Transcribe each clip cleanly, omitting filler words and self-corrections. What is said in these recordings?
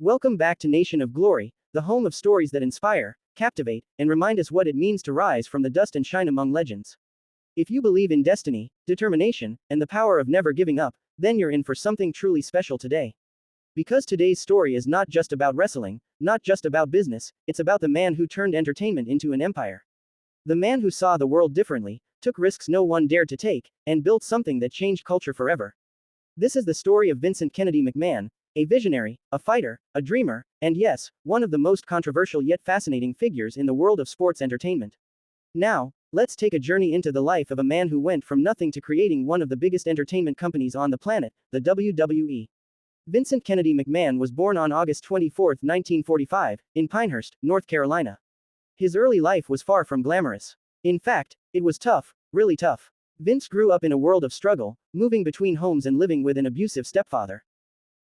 Welcome back to Nation of Glory, the home of stories that inspire, captivate, and remind us what it means to rise from the dust and shine among legends. If you believe in destiny, determination, and the power of never giving up, then you're in for something truly special today. Because today's story is not just about wrestling, not just about business, it's about the man who turned entertainment into an empire. The man who saw the world differently, took risks no one dared to take, and built something that changed culture forever. This is the story of Vincent Kennedy McMahon, a visionary, a fighter, a dreamer, and yes, one of the most controversial yet fascinating figures in the world of sports entertainment. Now, let's take a journey into the life of a man who went from nothing to creating one of the biggest entertainment companies on the planet, the WWE. Vincent Kennedy McMahon was born on August 24, 1945, in Pinehurst, North Carolina. His early life was far from glamorous. In fact, it was tough, really tough. Vince grew up in a world of struggle, moving between homes and living with an abusive stepfather.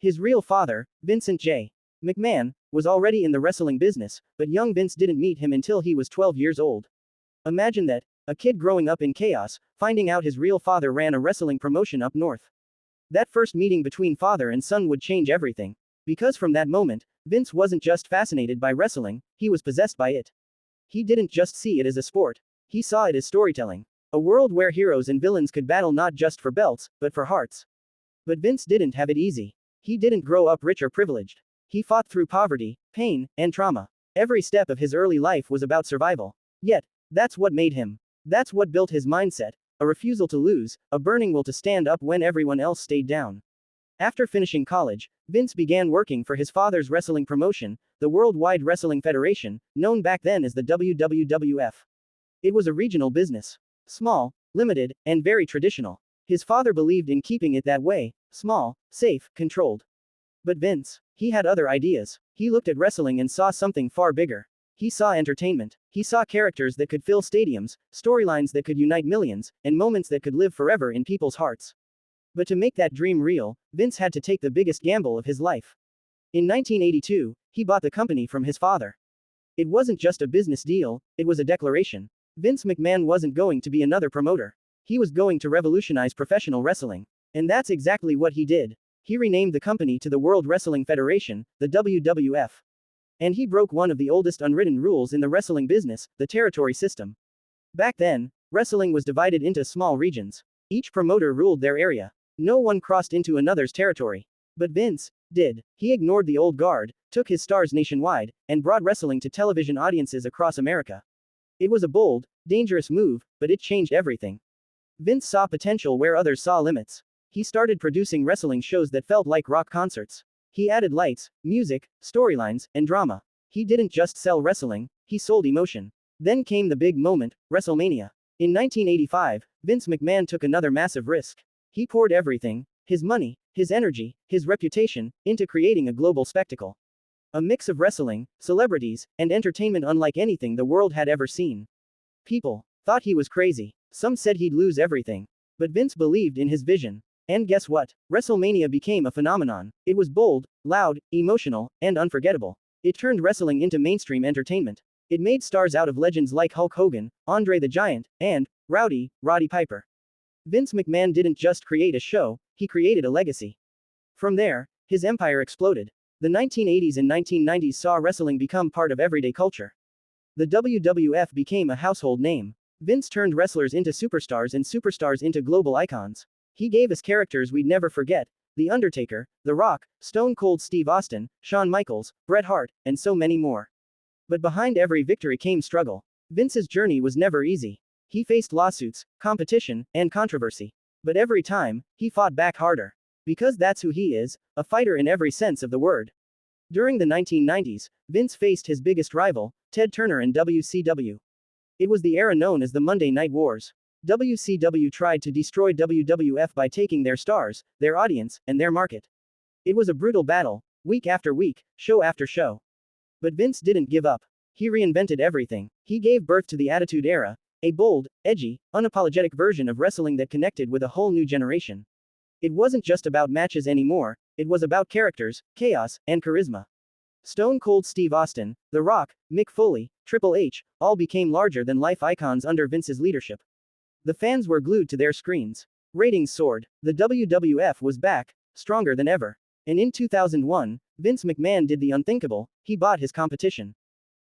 His real father, Vincent J. McMahon, was already in the wrestling business, but young Vince didn't meet him until he was 12 years old. Imagine that, a kid growing up in chaos, finding out his real father ran a wrestling promotion up north. That first meeting between father and son would change everything. Because from that moment, Vince wasn't just fascinated by wrestling, he was possessed by it. He didn't just see it as a sport. He saw it as storytelling. A world where heroes and villains could battle not just for belts, but for hearts. But Vince didn't have it easy. He didn't grow up rich or privileged. He fought through poverty, pain, and trauma. Every step of his early life was about survival. Yet, that's what made him. That's what built his mindset, a refusal to lose, a burning will to stand up when everyone else stayed down. After finishing college, Vince began working for his father's wrestling promotion, the Worldwide Wrestling Federation, known back then as the WWF. It was a regional business. Small, limited, and very traditional. His father believed in keeping it that way, small, safe, controlled. But Vince, he had other ideas. He looked at wrestling and saw something far bigger. He saw entertainment. He saw characters that could fill stadiums, storylines that could unite millions, and moments that could live forever in people's hearts. But to make that dream real, Vince had to take the biggest gamble of his life. In 1982, he bought the company from his father. It wasn't just a business deal, it was a declaration. Vince McMahon wasn't going to be another promoter. He was going to revolutionize professional wrestling. And that's exactly what he did. He renamed the company to the World Wrestling Federation, the WWF. And he broke one of the oldest unwritten rules in the wrestling business, the territory system. Back then, wrestling was divided into small regions. Each promoter ruled their area. No one crossed into another's territory. But Vince did. He ignored the old guard, took his stars nationwide, and brought wrestling to television audiences across America. It was a bold, dangerous move, but it changed everything. Vince saw potential where others saw limits. He started producing wrestling shows that felt like rock concerts. He added lights, music, storylines, and drama. He didn't just sell wrestling, he sold emotion. Then came the big moment, WrestleMania. In 1985, Vince McMahon took another massive risk. He poured everything, his money, his energy, his reputation, into creating a global spectacle. A mix of wrestling, celebrities, and entertainment unlike anything the world had ever seen. People thought he was crazy. Some said he'd lose everything. But Vince believed in his vision. And guess what? WrestleMania became a phenomenon. It was bold, loud, emotional, and unforgettable. It turned wrestling into mainstream entertainment. It made stars out of legends like Hulk Hogan, Andre the Giant, and Roddy Piper. Vince McMahon didn't just create a show, he created a legacy. From there, his empire exploded. The 1980s and 1990s saw wrestling become part of everyday culture. The WWF became a household name. Vince turned wrestlers into superstars and superstars into global icons. He gave us characters we'd never forget: The Undertaker, The Rock, Stone Cold Steve Austin, Shawn Michaels, Bret Hart, and so many more. But behind every victory came struggle. Vince's journey was never easy. He faced lawsuits, competition, and controversy. But every time, he fought back harder. Because that's who he is, a fighter in every sense of the word. During the 1990s, Vince faced his biggest rival, Ted Turner in WCW. It was the era known as the Monday Night Wars. WCW tried to destroy WWF by taking their stars, their audience, and their market. It was a brutal battle, week after week, show after show. But Vince didn't give up. He reinvented everything. He gave birth to the Attitude Era, a bold, edgy, unapologetic version of wrestling that connected with a whole new generation. It wasn't just about matches anymore, it was about characters, chaos, and charisma. Stone Cold Steve Austin, The Rock, Mick Foley, Triple H, all became larger-than-life icons under Vince's leadership. The fans were glued to their screens. Ratings soared. The WWF was back, stronger than ever. And in 2001, Vince McMahon did the unthinkable, he bought his competition.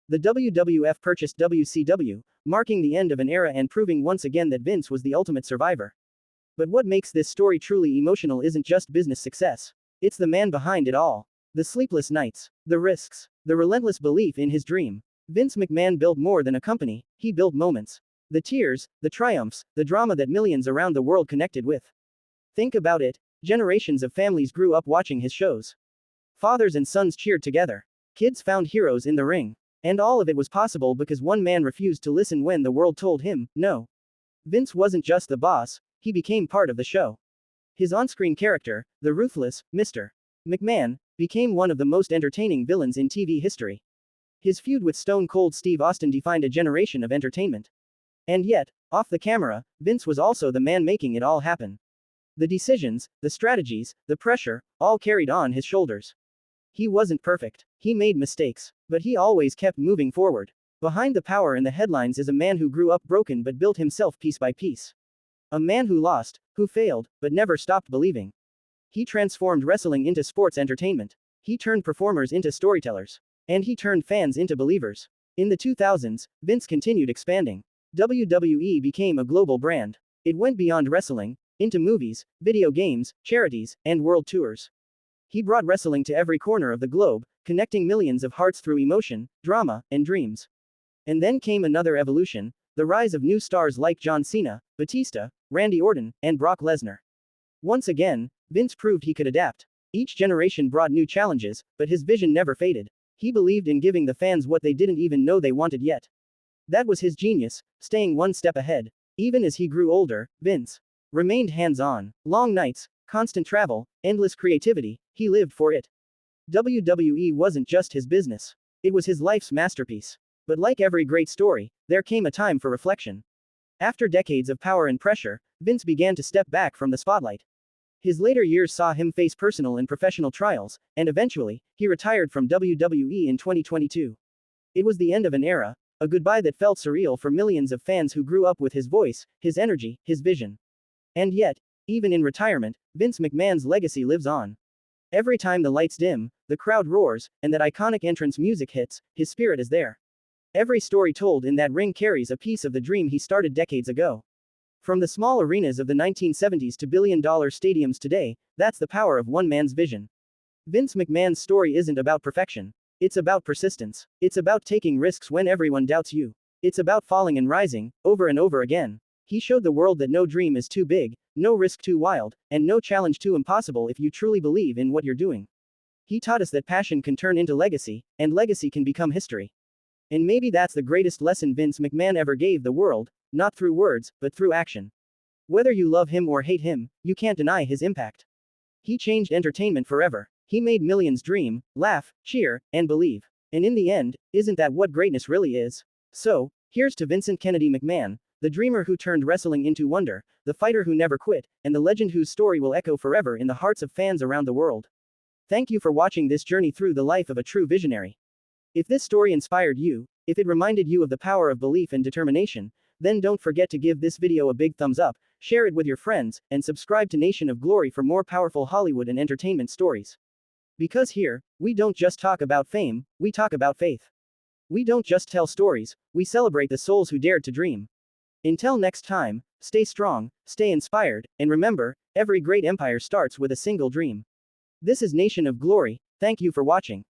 The WWF purchased WCW, marking the end of an era and proving once again that Vince was the ultimate survivor. But what makes this story truly emotional isn't just business success. It's the man behind it all. The sleepless nights, the risks, the relentless belief in his dream. Vince McMahon built more than a company, he built moments. The tears, the triumphs, the drama that millions around the world connected with. Think about it, generations of families grew up watching his shows. Fathers and sons cheered together. Kids found heroes in the ring. And all of it was possible because one man refused to listen when the world told him, no. Vince wasn't just the boss, he became part of the show. His on-screen character, the ruthless, Mr. McMahon, became one of the most entertaining villains in TV history. His feud with Stone Cold Steve Austin defined a generation of entertainment. And yet, off the camera, Vince was also the man making it all happen. The decisions, the strategies, the pressure, all carried on his shoulders. He wasn't perfect. He made mistakes. But he always kept moving forward. Behind the power and the headlines is a man who grew up broken but built himself piece by piece. A man who lost, who failed, but never stopped believing. He transformed wrestling into sports entertainment. He turned performers into storytellers. And he turned fans into believers. In the 2000s, Vince continued expanding. WWE became a global brand. It went beyond wrestling, into movies, video games, charities, and world tours. He brought wrestling to every corner of the globe, connecting millions of hearts through emotion, drama, and dreams. And then came another evolution, the rise of new stars like John Cena, Batista, Randy Orton, and Brock Lesnar. Once again, Vince proved he could adapt. Each generation brought new challenges, but his vision never faded. He believed in giving the fans what they didn't even know they wanted yet. That was his genius, staying one step ahead. Even as he grew older, Vince remained hands-on. Long nights, constant travel, endless creativity, he lived for it. WWE wasn't just his business. It was his life's masterpiece. But like every great story, there came a time for reflection. After decades of power and pressure, Vince began to step back from the spotlight. His later years saw him face personal and professional trials, and eventually, he retired from WWE in 2022. It was the end of an era, a goodbye that felt surreal for millions of fans who grew up with his voice, his energy, his vision. And yet, even in retirement, Vince McMahon's legacy lives on. Every time the lights dim, the crowd roars, and that iconic entrance music hits, his spirit is there. Every story told in that ring carries a piece of the dream he started decades ago. From the small arenas of the 1970s to billion-dollar stadiums today, that's the power of one man's vision. Vince McMahon's story isn't about perfection. It's about persistence. It's about taking risks when everyone doubts you. It's about falling and rising, over and over again. He showed the world that no dream is too big, no risk too wild, and no challenge too impossible if you truly believe in what you're doing. He taught us that passion can turn into legacy, and legacy can become history. And maybe that's the greatest lesson Vince McMahon ever gave the world, not through words, but through action. Whether you love him or hate him, you can't deny his impact. He changed entertainment forever. He made millions dream, laugh, cheer, and believe. And in the end, isn't that what greatness really is? So, here's to Vincent Kennedy McMahon, the dreamer who turned wrestling into wonder, the fighter who never quit, and the legend whose story will echo forever in the hearts of fans around the world. Thank you for watching this journey through the life of a true visionary. If this story inspired you, if it reminded you of the power of belief and determination, then don't forget to give this video a big thumbs up, share it with your friends, and subscribe to Nation of Glory for more powerful Hollywood and entertainment stories. Because here, we don't just talk about fame, we talk about faith. We don't just tell stories, we celebrate the souls who dared to dream. Until next time, stay strong, stay inspired, and remember, every great empire starts with a single dream. This is Nation of Glory, thank you for watching.